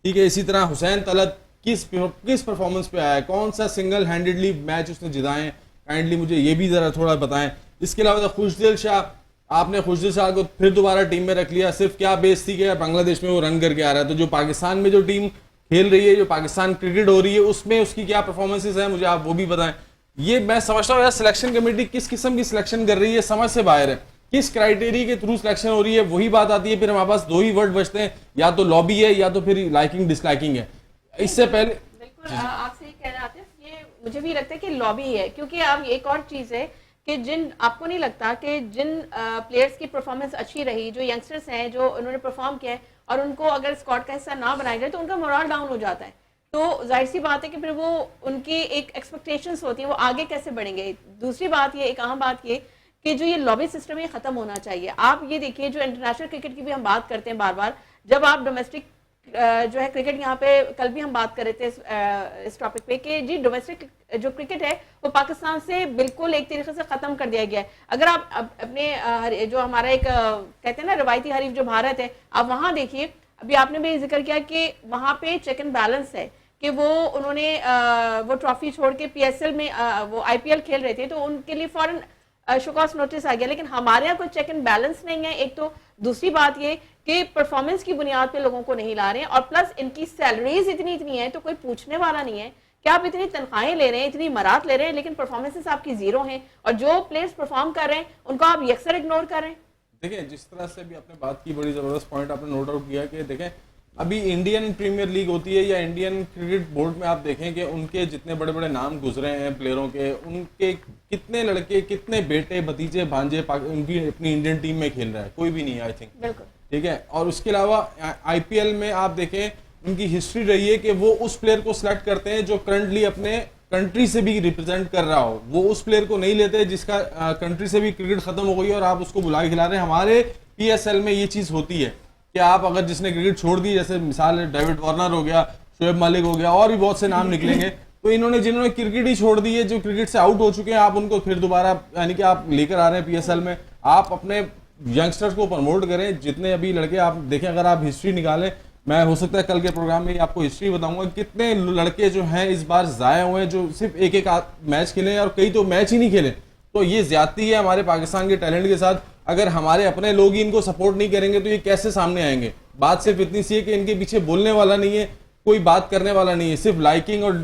ठीक है। इसी तरह हुसैन तलत किस परफॉर्मेंस पे आया है, कौन सा सिंगल हैंडेडली मैच उसने जिताए, काइंडली मुझे ये भी जरा थोड़ा बताएं। इसके अलावा खुशदिल शाह, आपने खुशदिल शाह को फिर दोबारा टीम में रख लिया, सिर्फ क्या बेस थी कि बांग्लादेश में वो रन करके आ रहा है। तो जो पाकिस्तान में जो टीम खेल रही है, जो पाकिस्तान क्रिकेट हो रही है, उसमें उसकी क्या परफॉर्मेंसेस है, मुझे आप वो भी बताएं। ये मैं समझता हूँ यार सिलेक्शन कमेटी किस किस्म की सिलेक्शन कर रही है, समझ से बाहर है। किस क्राइटेरिया के थ्रू सिलेक्शन हो रही है, वही बात आती है, फिर हमारे पास 2 ही वर्ड बचते हैं, या तो लॉबी है या तो फिर लाइकिंग डिसलाइकिंग है। इससे पहले बिल्कुल आपसे ये कहना आते हैं, ये मुझे भी लगता है कि लॉबी है, क्योंकि अब एक और चीज़ है कि जिन आपको नहीं लगता कि जिन प्लेयर्स की परफॉर्मेंस अच्छी रही, जो यंगस्टर्स हैं जो उन्होंने परफॉर्म किया है और उनको अगर स्क्वाड का हिस्सा ना बनाया जाए तो उनका मोरल डाउन हो जाता है। तो जाहिर सी बात है कि फिर वो उनकी एक एक्सपेक्टेशंस होती है, वो आगे कैसे बढ़ेंगे। दूसरी बात ये, एक अहम बात ये कि जो ये लॉबी सिस्टम है खत्म होना चाहिए। आप ये देखिए, जो इंटरनेशनल क्रिकेट की भी हम बात करते हैं बार बार, जब आप डोमेस्टिक जो है क्रिकेट, यहाँ पे कल भी हम बात कर रहे थे इस टॉपिक पे कि जी डोमेस्टिक जो क्रिकेट है वो पाकिस्तान से बिल्कुल एक तरीके से खत्म कर दिया गया है। अगर आप अपने जो हमारा एक कहते हैं ना रवायती हरीफ जो भारत है, आप वहाँ देखिए, अभी आपने भी जिक्र किया कि वहाँ पे चेक एंड बैलेंस है कि वो उन्होंने वो ट्रॉफी छोड़ के PSL में वो IPL खेल रहे थे, तो उनके लिए फॉरन शोकॉस नोटिस आ गया। लेकिन हमारे यहाँ कोई चेक एंड बैलेंस नहीं है, एक तो। दूसरी बात ये कि परफॉर्मेंस की बुनियाद पे लोगों को नहीं ला रहे हैं, और प्लस इनकी सैलरीज इतनी है तो कोई पूछने वाला नहीं है कि आप इतनी तनख्वाहें ले रहे हैं, इतनी मरात ले रहे हैं, लेकिन परफॉर्मेंसेस आपकी जीरो हैं, और जो प्लेयर्स परफॉर्म कर रहे हैं उनको आप यकसर इग्नोर कर रहे हैं। देखिए जिस तरह से भी आपने बात की, बड़ी जबरदस्त पॉइंट आपने नोट आउट किया कि देखें अभी इंडियन प्रीमियर लीग होती है या इंडियन क्रिकेट बोर्ड में आप देखें कि उनके जितने बड़े बड़े नाम गुजरे हैं प्लेयरों के, उनके कितने लड़के, कितने बेटे, भतीजे, भांजे उनकी अपनी इंडियन टीम में खेल रहा है, कोई भी नहीं है आई थिंक, बिल्कुल, ठीक है। और उसके अलावा IPL में आप देखें उनकी हिस्ट्री रही है कि वो उस प्लेयर को सिलेक्ट करते हैं जो करंटली अपने कंट्री से भी रिप्रेजेंट कर रहा हो, वो उस प्लेयर को नहीं लेते जिसका कंट्री से भी क्रिकेट खत्म हो गई और आप उसको बुला के खिला रहे हैं। हमारे PSL में ये चीज़ होती है कि आप अगर जिसने क्रिकेट छोड़ दी, जैसे मिसाल डेविड वार्नर हो गया, शोएब मालिक हो गया, और भी बहुत से नाम निकलेंगे, तो जिन्होंने क्रिकेट ही छोड़ दी है, जो क्रिकेट से आउट हो चुके हैं, आप उनको फिर दोबारा यानी कि आप लेकर आ रहे हैं PSL में। आप अपने यंगस्टर्स को प्रमोट करें, जितने अभी लड़के आप देखें, अगर आप हिस्ट्री निकालें, मैं हो सकता है कल के प्रोग्राम में आपको हिस्ट्री बताऊंगा कितने लड़के जो हैं इस बार जाए हुए हैं, जो सिर्फ एक एक मैच खेले और कई तो मैच ही नहीं खेले। तो ये ज्यादती है हमारे पाकिस्तान के टैलेंट के साथ। अगर हमारे अपने लोग ही इनको सपोर्ट नहीं करेंगे तो ये कैसे सामने आएंगे। बात सिर्फ इतनी सी है कि इनके पीछे बोलने वाला नहीं है, कोई बात करने वाला नहीं है, सिर्फ लाइकिंग और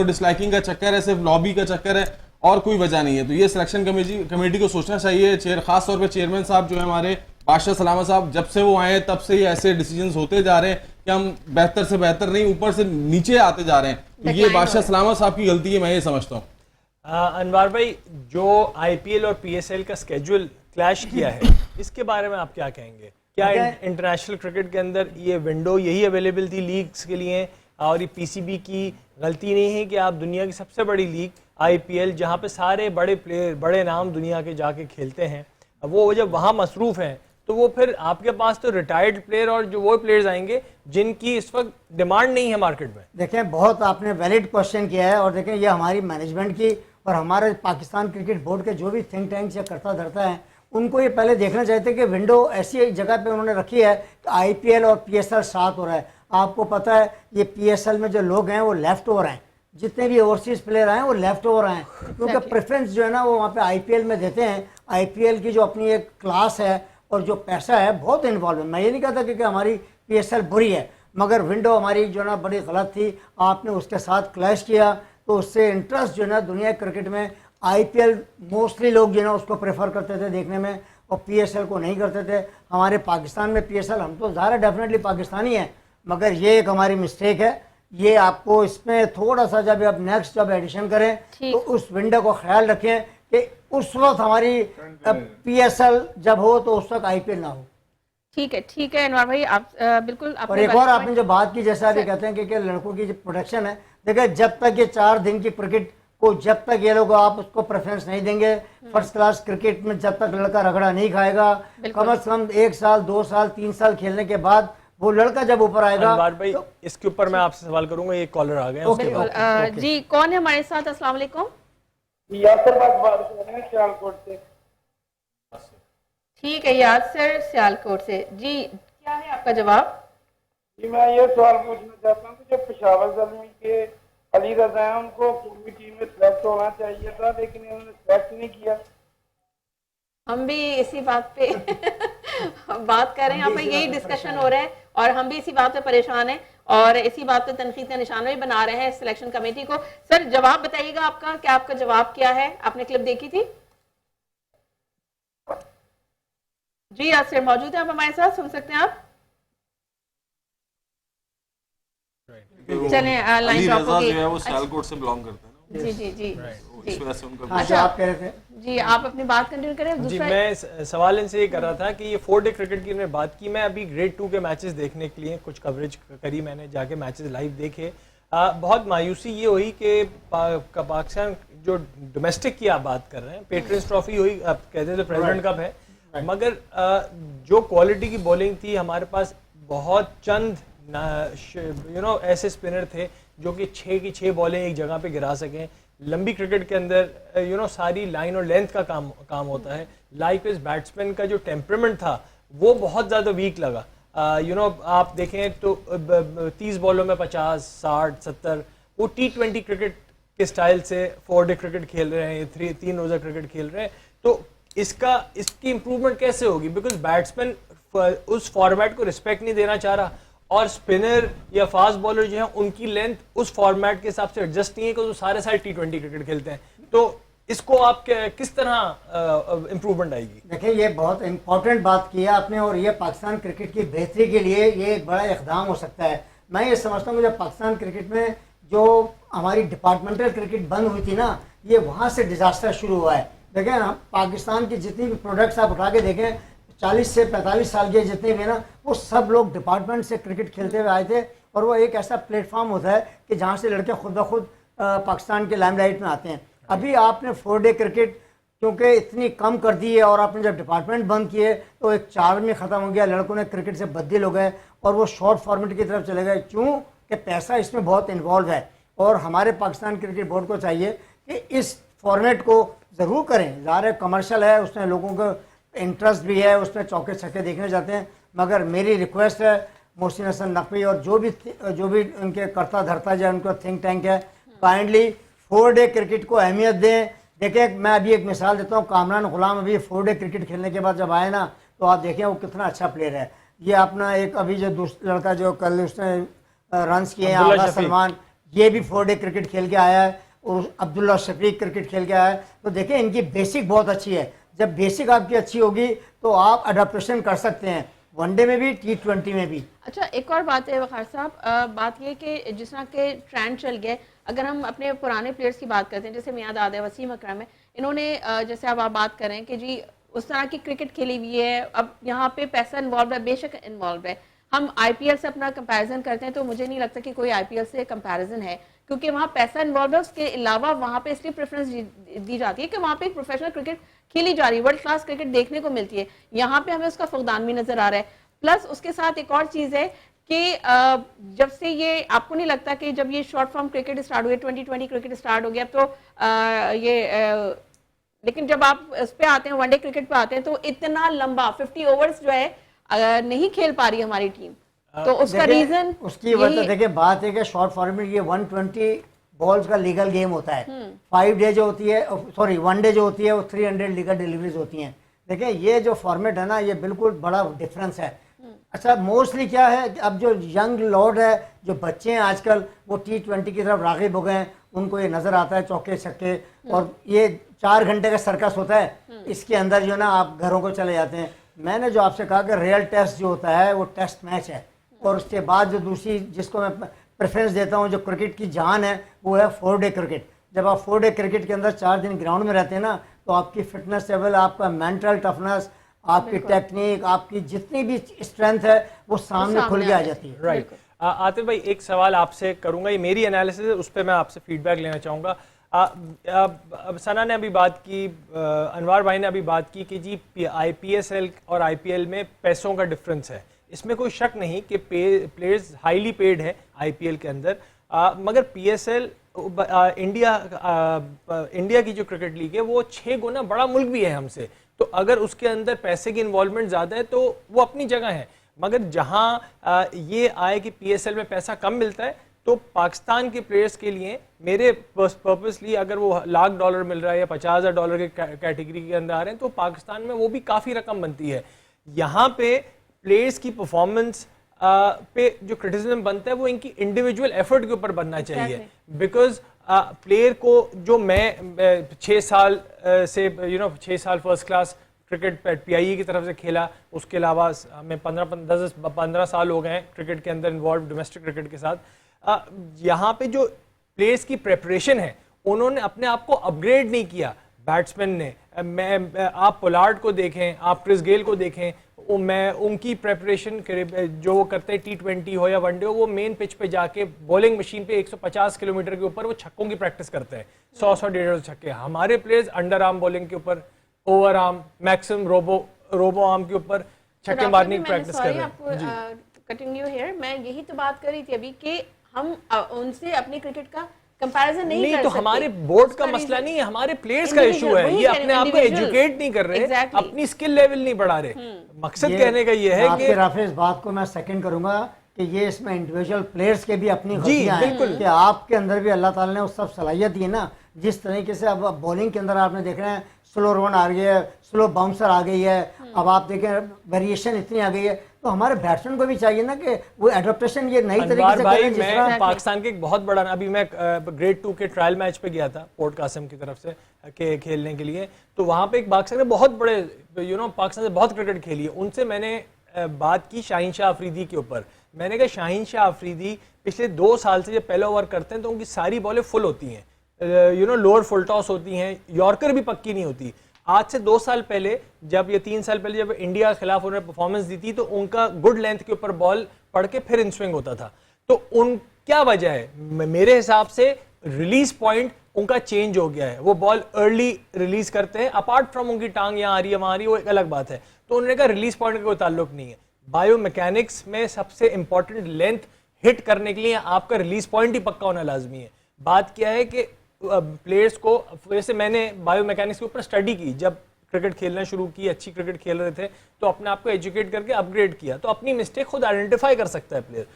डिसलाइकिंग का चक्कर है, सिर्फ लॉबी का चक्कर है और कोई वजह नहीं है। तो ये सिलेक्शन कमेटी को सोचना चाहिए, खास तौर पे चेयरमैन साहब जो है हमारे बादशाह सलामा साहब, जब से वो आए तब से ही ऐसे डिसीजंस होते जा रहे हैं कि हम बेहतर से बेहतर नहीं, ऊपर से नीचे आते जा रहे हैं। तो ये बादशाह सलामा साहब की गलती है, मैं ये समझता हूँ। अनवर भाई, जो IPL और PSL का स्केड्यूल क्लैश किया है, इसके बारे में आप क्या कहेंगे? क्या इंटरनेशनल क्रिकेट के अंदर ये विंडो यही अवेलेबल थी लीग्स के लिए, और ये पीसीबी की गलती नहीं है कि आप दुनिया की सबसे बड़ी लीग आईपीएल, जहाँ पे सारे बड़े प्लेयर, बड़े नाम दुनिया के जाके खेलते हैं, वो जब वहाँ मसरूफ़ हैं तो वो फिर आपके पास तो रिटायर्ड प्लेयर और जो वो प्लेयर्स आएंगे जिनकी इस वक्त डिमांड नहीं है मार्केट में। देखें, बहुत आपने वैलिड क्वेश्चन किया है, और देखें ये हमारी मैनेजमेंट की और हमारे पाकिस्तान क्रिकेट बोर्ड के जो भी थिंक टैंक्स या करता धरता है, उनको ये पहले देखना चाहिए कि विंडो ऐसी एक जगह पे उन्होंने रखी है कि आईपीएल और पीएसएल साथ हो रहा है। आपको पता है ये पीएसएल में जो लोग हैं वो लेफ्ट ओवर हैं, जितने भी ओवरसीज प्लेयर आए हैं वो लेफ्ट ओवर आए हैं, क्योंकि प्रेफरेंस जो है ना वो वहाँ पे आईपीएल में देते हैं। आईपीएल की जो अपनी एक क्लास है और जो पैसा है बहुत इन्वॉल्व है। मैं ये नहीं कहता कि हमारी पीएसएल बुरी है, मगर विंडो हमारी जो ना बड़ी गलत थी, आपने उसके साथ क्लैश किया तो उससे इंटरेस्ट जो है ना दुनिया क्रिकेट में आईपीएल मोस्टली लोग जो है ना उसको प्रेफर करते थे देखने में, और पीएसएल को नहीं करते थे। हमारे पाकिस्तान में पीएसएल, हम तो ज़्यादा डेफिनेटली पाकिस्तानी हैं, मगर ये एक हमारी मिस्टेक है। ये आपको इसमें थोड़ा सा जब आप नेक्स्ट जब एडिशन करें तो उस विंडो को ख्याल रखें कि उस वक्त हमारी पीएसएल जब हो तो उस वक्त आईपीएल ना हो। ठीक है अनवर भाई, आप बिल्कुल और एक और आपने जो बात की, जैसा अभी कहते हैं कि लड़कों की जो प्रोटेक्शन है, देखिए जब तक ये 4 दिन की क्रिकेट को जब तक ये लोग आप उसको प्रेफरेंस नहीं देंगे, फर्स्ट क्लास क्रिकेट में जब तक लड़का रगड़ा नहीं खाएगा, कम से कम 1 साल 2 साल 3 साल खेलने के बाद वो लड़का जब ऊपर आएगा। भाई तो इसके ऊपर मैं आपसे सवाल करूंगा, एक कॉलर आ गए। जी कौन है हमारे साथ? अस्सलाम वालेकुम। यासर बात कर रहे हैं सियालकोट से। ठीक है यासर सियालकोट से, जी क्या है आपका जवाब? जी मैं ये सवाल पूछना चाहता हूँ कि जो पेशावर ज़ल्मी के अली रज़ा हैं उनको कौमी टीम में सिलेक्ट होना चाहिए था, लेकिन उन्होंने सिलेक्ट नहीं किया। हम भी इसी बात पे बात कर रहे हैं, यहाँ पे यही डिस्कशन हो रहा है और हम भी इसी बात पे परेशान हैं और इसी बात पे तनकीद का निशाना भी बना रहे हैं सिलेक्शन कमेटी को। सर जवाब बताइएगा आपका, क्या आपका जवाब क्या है? आपने क्लिप देखी थी? जी यासर मौजूद है आप हमारे साथ, सुन सकते हैं आप? चलें लाइन ड्रॉप हो गई। जो है वो सियालकोट से बिलोंग करते हैं ना। जी जी जी इस वजह से उनका अच्छा आप कह रहे थे जी, आप अपनी बात कंटिन्यू करें। जी मैं सवाल इनसे ये कर रहा था कि ये 4 डे क्रिकेट की इन्होंने बात की, मैं अभी ग्रेड 2 के मैचेस देखने के लिए कुछ कवरेज करी, मैंने जाके मैचेस लाइव देखे। बहुत मायूसी ये हुई कि पाकिस्तान जो डोमेस्टिक की आप बात कर रहे हैं, पेट्रियंस ट्रॉफी हुई, आप कहते थे प्रेसिडेंट कप है, मगर जो क्वालिटी की बॉलिंग थी हमारे पास, बहुत चंद ऐसे स्पिनर थे जो कि 6 की 6 बॉलें एक जगह पे गिरा सकें। लंबी क्रिकेट के अंदर सारी लाइन और लेंथ का काम होता है। लाइक बैट्समैन का जो टेम्परामेंट था वो बहुत ज़्यादा वीक लगा। आप देखें तो 30 बॉलों में 50, 60, 70 वो T20 क्रिकेट के स्टाइल से 4 डे क्रिकेट खेल रहे हैं, 3 रोज़ा क्रिकेट खेल रहे हैं। तो इसकी इम्प्रूवमेंट कैसे होगी? बिकॉज बैट्समैन उस फॉर्मेट को रिस्पेक्ट नहीं देना चाह रहा और स्पिनर या फास्ट बॉलर जो है उनकी लेंथ उस फॉर्मेट के हिसाब से एडजस्ट नहीं है, क्योंकि सारे T20 क्रिकेट खेलते हैं। तो इसको आप किस तरह इम्प्रूवमेंट आएगी? देखिए ये बहुत इंपॉर्टेंट बात की है आपने, और ये पाकिस्तान क्रिकेट की बेहतरी के लिए ये एक बड़ा इकदाम हो सकता है। मैं ये समझता हूँ कि जब पाकिस्तान क्रिकेट में जो हमारी डिपार्टमेंटल क्रिकेट बंद हुई थी ना, ये वहाँ से डिजास्टर शुरू हुआ है। देखें ना, पाकिस्तान की जितनी भी प्रोडक्ट्स आप उठा के देखें, 40 से 45 साल के जितने भी ना, वो सब लोग डिपार्टमेंट से क्रिकेट खेलते हुए आए थे, और वो एक ऐसा प्लेटफॉर्म होता है कि जहाँ से लड़के खुद ब खुद पाकिस्तान के लाइमलाइट में आते हैं। अभी आपने 4 डे क्रिकेट क्योंकि इतनी कम कर दी है और आपने जब डिपार्टमेंट बंद किए तो एक 4 में ख़त्म हो गया, लड़कों ने क्रिकेट से बददिल हो गए और वो शॉर्ट फॉर्मेट की तरफ चले गए, क्योंकि पैसा इसमें बहुत इन्वॉल्व है। और हमारे पाकिस्तान क्रिकेट बोर्ड को चाहिए कि इस फॉर्मेट को ज़रूर करें। ज़ाहिर कमर्शियल है, उसमें लोगों को इंटरेस्ट भी है, उसमें चौके छक्के देखने जाते हैं, मगर मेरी रिक्वेस्ट है मोहसिन हसन नकवी और जो भी उनके करता धरता जो उनका थिंक टैंक है, काइंडली 4 डे क्रिकेट को अहमियत दें। देखिए मैं अभी एक मिसाल देता हूँ, कामरान गुलाम अभी 4 डे क्रिकेट खेलने के बाद जब आए ना, तो आप देखें वो कितना अच्छा प्लेयर है। ये अपना एक अभी जो दूसरा लड़का जो कल उसने रन्स किए हैं, आगा सलमान, ये भी 4 डे क्रिकेट खेल के आया है, और अब्दुल्ला शफीक क्रिकेट खेल के आया है। तो देखें इनकी बेसिक बहुत अच्छी है। जब बेसिक आपकी अच्छी होगी तो आप अडॉप्टेशन कर सकते हैं, वनडे में भी, T20 में भी। अच्छा एक और बात है वखार साहब, बात ये कि जिस तरह के ट्रेंड चल गए, अगर हम अपने पुराने प्लेयर्स की बात करते हैं, जैसे मियां दादा, वसीम अकरम है, इन्होंने जैसे अब आप बात करें कि जी उस तरह की क्रिकेट खेली हुई है। अब यहाँ पे पैसा इन्वॉल्व है, बेशक इन्वॉल्व है। हम आईपीएल से अपना कंपैरिजन करते हैं तो मुझे नहीं लगता कि कोई आईपीएल से कंपैरिजन है, क्योंकि वहाँ पैसा इन्वॉल्व है। उसके अलावा वहाँ पे इसलिए प्रेफरेंस दी जाती है कि वहाँ पे एक प्रोफेशनल क्रिकेट खेली जा रही है, वर्ल्ड क्लास क्रिकेट देखने को मिलती है। यहाँ पे हमें उसका फुकदान भी नजर आ रहा है। प्लस उसके साथ एक और चीज है कि जब से ये, आपको नहीं लगता कि जब ये शॉर्ट फॉर्म क्रिकेट स्टार्ट हुए, 2020 क्रिकेट स्टार्ट हो गया, तो लेकिन जब आप इस पे आते हैं, वनडे क्रिकेट पे आते हैं, तो इतना लंबा 50 ओवर्स जो है नहीं खेल पा रही हमारी टीम। तो उसका रीजन, उसकी वजह देखिए, बात है कि शॉर्ट फॉर्मेट ये 120 बॉल्स का लीगल गेम होता है। 5 डे जो होती है, सॉरी 1 डे जो होती है वो 300 लीगल डिलीवरीज होती हैं। देखिए ये जो फॉर्मेट है ना, ये बिल्कुल बड़ा डिफरेंस है। अच्छा, मोस्टली क्या है कि अब जो यंग लॉर्ड है, जो बच्चे हैं आजकल, वो T20 की तरफ राग़िब हो गए हैं। उनको ये नज़र आता है चौके छक्के, और ये 4 घंटे का सर्कस होता है। इसके अंदर जो है ना आप घरों को चले जाते हैं। मैंने जो आपसे कहा कि रियल टेस्ट जो होता है वो टेस्ट मैच है, और उसके बाद जो दूसरी जिसको मैं प्रेफरेंस देता हूँ, जो क्रिकेट की जान है, वो है 4 डे क्रिकेट। जब आप 4 डे क्रिकेट के अंदर 4 दिन ग्राउंड में रहते हैं ना, तो आपकी फिटनेस लेवल, आपका मेंटल टफनेस, आपकी टेक्निक, आपकी जितनी भी स्ट्रेंथ है वो सामने खुल के आ जाती है। राइट। आतिफ भाई, एक सवाल आपसे करूंगा, ये मेरी एनालिसिस है, उस पर मैं आपसे फीडबैक लेना चाहूँगा। अब सना ने अभी बात की, अनवार भाई ने अभी बात की कि जी आईपीएसएल और आईपीएल में पैसों का डिफरेंस है। इसमें कोई शक नहीं कि प्लेयर्स हाईली पेड है आईपीएल के अंदर, मगर पीएसएल इंडिया की जो क्रिकेट लीग है वो 6 गुना बड़ा मुल्क भी है हमसे। तो अगर उसके अंदर पैसे की इन्वॉल्वमेंट ज़्यादा है तो वो अपनी जगह है, मगर जहाँ ये आए कि पीएसएल में पैसा कम मिलता है, तो पाकिस्तान के प्लेयर्स के लिए मेरे पर्पसली अगर वो $1,00,000 मिल रहा है या $50,000 के कैटेगरी के अंदर आ रहे हैं, तो पाकिस्तान में वो भी काफ़ी रकम बनती है। यहाँ पे प्लेयर्स की परफॉर्मेंस पे जो क्रिटिसिज्म बनता है वो इनकी इंडिविजुअल एफर्ट के ऊपर बनना चाहिए। बिकॉज प्लेयर को, जो मैं 6 साल से 6 साल फर्स्ट क्लास क्रिकेट पीआईए की तरफ से खेला, उसके अलावा हमें 15 साल हो गए हैं क्रिकेट के अंदर इन्वॉल्व डोमेस्टिक क्रिकेट के साथ। यहाँ पे जो प्लेयर्स की प्रेपरेशन है, उन्होंने अपने आप को अपग्रेड नहीं किया बैट्समैन ने। आप पोलार्ड को देखें, आप क्रिस गेल को देखें, उनकी प्रेपरेशन जो वो करते हैं T20 हो या वनडे हो, वो मेन पिच पे जाके बॉलिंग मशीन पे 150 किलोमीटर के ऊपर वो छक्कों की प्रैक्टिस करते हैं, 100-150 छक्के। हमारे प्लेयर्स अंडर आर्म बॉलिंग के ऊपर, over arm, maximum robo arm के ऊपर छक्के मारने की प्रैक्टिस कर रहे हैं। कटिंग यू हियर, मैं यही तो बात कर रही थी अभी कि हम उनसे अपनी क्रिकेट का कंपैरिजन नहीं कर सकते। तो हमारे बोर्ड का मसला नहीं है, हमारे प्लेयर्स का इशू है। ये अपने आप को एजुकेट नहीं कर रहे, अपनी स्किल लेवल नहीं बढ़ा रहे। मकसद कहने का ये है कि राफे, इस बात को मैं सेकंड करूंगा कि ये इसमें इंडिविजुअल प्लेयर्स के भी अपनी खूबियां हैं कि आपके अंदर भी अल्लाह ताला ने उस सब सलाहियत दी है ना। जिस तरीके से अब बॉलिंग के अंदर आपने देख रहे हैं, स्लो रन आ गई है, स्लो बाउंसर आ गई है, अब आप देखें वेरिएशन इतनी आ गई है, तो हमारे बैट्समैन को भी चाहिए ना कि वो एडॉप्टेशन ये नई तरीके से भाई, मैं पाकिस्तान के एक बहुत बड़ा, अभी मैं ग्रेड 2 के ट्रायल मैच पे गया था पोर्ट कासिम की तरफ से के खेलने के लिए, तो वहाँ पे एक पाकिस्तान ने बहुत बड़े पाकिस्तान से बहुत क्रिकेट खेली है। उनसे मैंने बात की शाहीन शाह अफरीदी के ऊपर। मैंने कहा शाहीन शाह अफरीदी पिछले 2 साल से जब पहला ओवर करते हैं तो उनकी सारी बॉलें फुल होती हैं, लोअर फुल टॉस होती हैं, यॉर्कर भी पक्की नहीं होती। आज से 2 साल पहले, जब ये 3 साल पहले जब इंडिया के खिलाफ उन्होंने परफॉर्मेंस दी थी, तो उनका गुड लेंथ के ऊपर बॉल पड़ के फिर इन स्विंग होता था। तो उन क्या वजह है? मेरे हिसाब से रिलीज पॉइंट उनका चेंज हो गया है। वो बॉल अर्ली रिलीज करते हैं, अपार्ट फ्रॉम उनकी टांग यहाँ आ रही है वहाँ आ रही है, वो एक अलग बात है। तो उन्होंने कहा रिलीज पॉइंट का कोई ताल्लुक नहीं है। बायोमैकेनिक्स में सबसे इंपॉर्टेंट लेंथ हिट करने के लिए आपका रिलीज पॉइंट ही पक्का होना लाजमी है। बात क्या है कि प्लेयर्स को, वैसे मैंने बायोमैकेनिक्स के ऊपर स्टडी की, जब क्रिकेट खेलना शुरू की, अच्छी क्रिकेट खेल रहे थे, तो अपने आप को एजुकेट करके अपग्रेड किया। तो अपनी मिस्टेक खुद आइडेंटिफाई कर सकता है प्लेयर,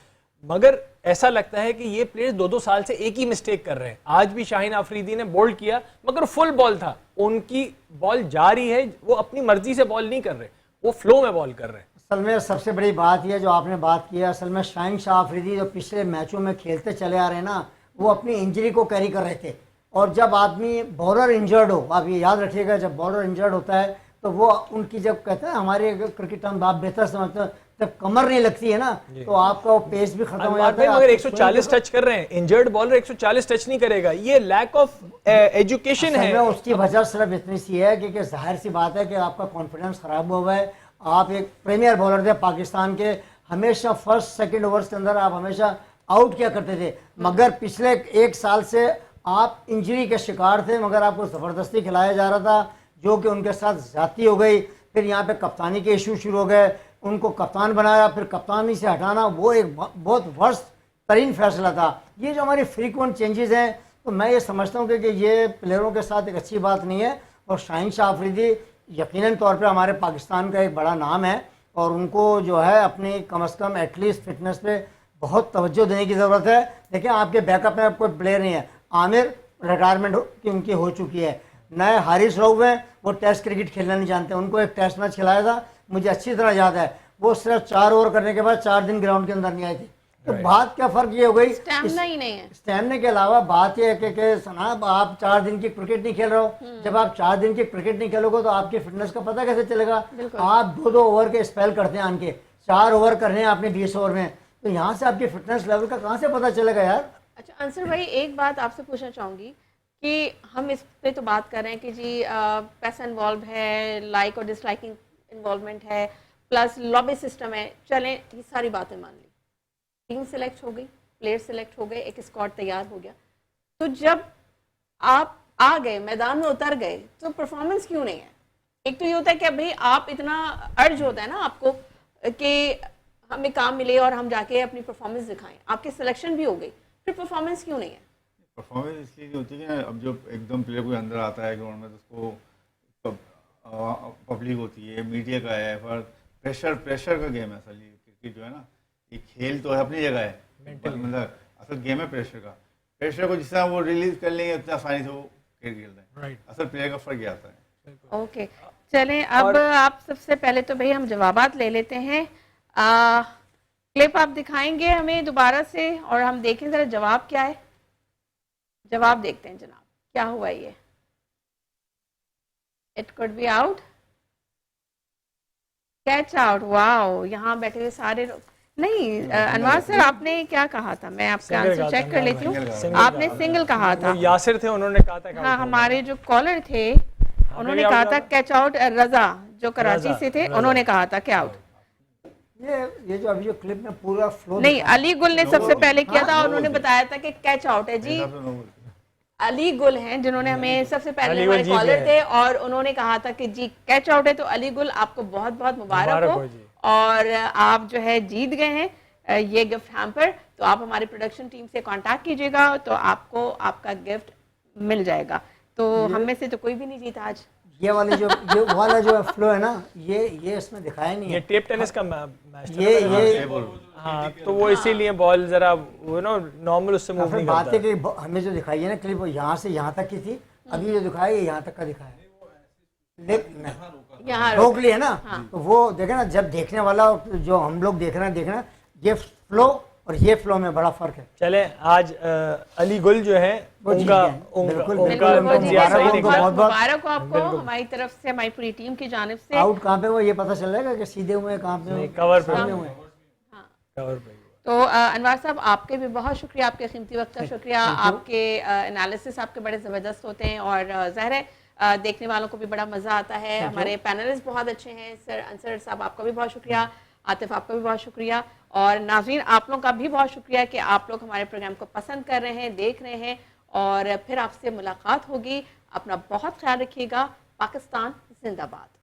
मगर ऐसा लगता है कि ये प्लेयर्स 2-2 साल से एक ही मिस्टेक कर रहे हैं। आज भी शाहीन अफरीदी ने बोल्ड किया, मगर फुल बॉल था, उनकी बॉल जा रही है, वो अपनी मर्जी से बॉल नहीं कर रहे, वो फ्लो में बॉल कर रहे हैं। असल में सबसे बड़ी बात यह जो आपने बात की है, असल में शाहीन शाह अफरीदी जो पिछले मैचों में खेलते चले आ रहे हैं ना, वो अपनी इंजरी को कैरी कर रहे थे। और जब आदमी बॉलर इंजर्ड हो, आप ये याद रखिएगा, जब बॉलर इंजर्ड होता है तो वो उनकी, जब कहते हैं हमारे क्रिकेट हम आप बेहतर समझते हैं, जब कमर नहीं लगती है ना तो आपका वो पेस भी खत्म हो अनवर जाता है। भाई मगर आपको 140 टच कर रहे हैं, इंजर्ड बॉलर 140 टच नहीं करेगा, ये लैक ऑफ एजुकेशन असल में है। उसकी वजह सिर्फ इतनी सी है कि जाहिर सी बात है कि आपका कॉन्फिडेंस खराब हुआ है। आप एक प्रीमियर बॉलर थे पाकिस्तान के, हमेशा फर्स्ट सेकंड ओवर्स के अंदर आप हमेशा आउट किया करते थे, मगर पिछले एक साल से आप इंजरी के शिकार थे, मगर आपको ज़बरदस्ती खिलाया जा रहा था, जो कि उनके साथ ज़्यादती हो गई। फिर यहाँ पे कप्तानी के इशू शुरू हो गए, उनको कप्तान बनाया, फिर कप्तानी से हटाना वो एक बहुत वर्स्ट तरीन फैसला था। ये जो हमारी फ्रीक्वेंट चेंजेस हैं, तो मैं ये समझता हूँ कि ये प्लेयरों के साथ एक अच्छी बात नहीं है। और शाहीन शाह अफरीदी यकीनन तौर पे हमारे पाकिस्तान का एक बड़ा नाम है और उनको जो है अपनी कम से कम एटलीस्ट फिटनेस पे बहुत तवज्जो देने की ज़रूरत है। देखिए आपके बैकअप में कोई प्लेयर नहीं है, आमिर रिटायरमेंट की उनकी हो चुकी है, नए हारिस रऊफ हैं, वो टेस्ट क्रिकेट खेलना नहीं जानते। उनको एक टेस्ट मैच खिलाया था, मुझे अच्छी तरह याद है, वो सिर्फ 4 ओवर करने के बाद 4 दिन ग्राउंड के अंदर नहीं आए थे। तो बात क्या फ़र्क ये हो गई, स्टैमिना ही नहीं है। स्टैमिना के अलावा बात यह है कि सनाब आप 4 दिन की क्रिकेट नहीं खेल रहे हो। जब आप 4 दिन की क्रिकेट नहीं खेलोगे तो आपकी फिटनेस का पता कैसे चलेगा। आप 2-2 ओवर के स्पेल करते हैं, आन के 4 ओवर करने हैं आपने 20 ओवर में, तो यहाँ से आपकी फिटनेस लेवल का कहाँ से पता चलेगा यार। अच्छा अंसर भाई, एक बात आपसे पूछना चाहूँगी कि हम इस पे तो बात कर रहे हैं कि जी पैसा इन्वॉल्व है, लाइक और डिसलाइकिंग इन्वॉल्वमेंट है, प्लस लॉबी सिस्टम है, चलें ये सारी बातें मान ली, टीम सेलेक्ट हो गई, प्लेयर सेलेक्ट हो गए, एक स्क्वाड तैयार हो गया, तो जब आप आ गए मैदान में उतर गए तो परफॉर्मेंस क्यों नहीं है। एक तो ये होता है कि भाई आप इतना अर्ज होता है ना आपको कि हमें काम मिले और हम जाके अपनी परफॉर्मेंस दिखाएं, आपकी सिलेक्शन भी हो गई, फिर परफॉर्मेंस क्यों नहीं है। परफॉर्मेंस इसलिए नहीं होती है, अब जो एकदम प्लेयर कोई अंदर आता है ग्राउंड में तो उसको पब्लिक होती है, मीडिया का है, पर प्रेशर का गेम है असल। ये क्रिकेट जो है ना, ये खेल तो है अपनी जगह है, मतलब असल गेम है प्रेशर का। प्रेशर को जिस तरह वो रिलीज कर लेंगे उतना आसानी से वो खेल खेलते हैं। असल प्लेयर का फर्क ये आता है। ओके चलें, अब आप सबसे पहले तो भाई हम जवाबात ले लेते हैं। क्लिप आप दिखाएंगे हमें दोबारा से और हम देखें जरा जवाब क्या है। जवाब देखते हैं जनाब, क्या हुआ ये। It could be out, catch out. Wow, यहाँ बैठे हुए सारे लोग नहीं। अनवर सर आपने क्या कहा था, मैं आपका आंसर चेक कर लेती हूँ। आपने सिंगल कहा था, यासिर थे उन्होंने कहा था। हाँ, हमारे जो कॉलर थे उन्होंने कहा था कैच आउट। रजा जो कराची से थे उन्होंने कहा था क्या आउट। ये जो अभी जो क्लिप में पूरा फ्लो नहीं, अली गुल ने सबसे पहले किया था, उन्होंने बताया था कि कैच आउट है जी। अली गुल हैं जिन्होंने हमें सबसे पहले हमारे कॉलर थे और उन्होंने कहा था कि जी कैच आउट है। तो अली गुल आपको बहुत बहुत मुबारक हो और आप जो है जीत गए हैं ये गिफ्ट हैम्पर। तो आप हमारी प्रोडक्शन टीम से कांटेक्ट कीजिएगा तो आपको आपका गिफ्ट मिल जाएगा। तो हम में से तो कोई भी नहीं जीता आज। ये वाला जो फ्लो है ना, ये इसमें दिखाया नहीं है। ये टेप टेनिस का मैच ये हाँ, तो वो इसीलिए बॉल जरा वो ना नॉर्मल उससे मूव नहीं बात करता। है कि हमें जो दिखाई है ना क्लिप, वो यहाँ से यहाँ तक की थी, अभी जो दिखाया ये यहाँ तक का दिखाया यहाँ रोक लिया ना। तो वो देखे ना, जब देखने वाला जो हम लोग देख रहे हैं ये फ्लो और ये फ्लो में बड़ा फर्क है। चले आज अली गुल जो है उनका मुबारक हो आपको हमारी तरफ से, हमारी पूरी टीम की जानिब से। आउट कहाँ पे वो ये पता चल जाएगा कि सीधे हुए कहाँ पे, कवर पे हुए। कवर पे। तो अनवर साहब आपके भी बहुत शुक्रिया, आपके कीमती वक्त का शुक्रिया। आपके एनालिसिस आपके बड़े ज़बरदस्त होते हैं और ज़ाहिर है देखने वालों को भी बड़ा मज़ा आता है। हमारे पैनलिस्ट बहुत अच्छे हैं। सर अंसर साहब आपका भी बहुत शुक्रिया, आतिफ आपका भी बहुत शुक्रिया और नाज़रीन आप लोगों का भी बहुत शुक्रिया कि आप लोग हमारे प्रोग्राम को पसंद कर रहे हैं, देख रहे हैं और फिर आपसे मुलाकात होगी। अपना बहुत ख्याल रखिएगा। पाकिस्तान जिंदाबाद।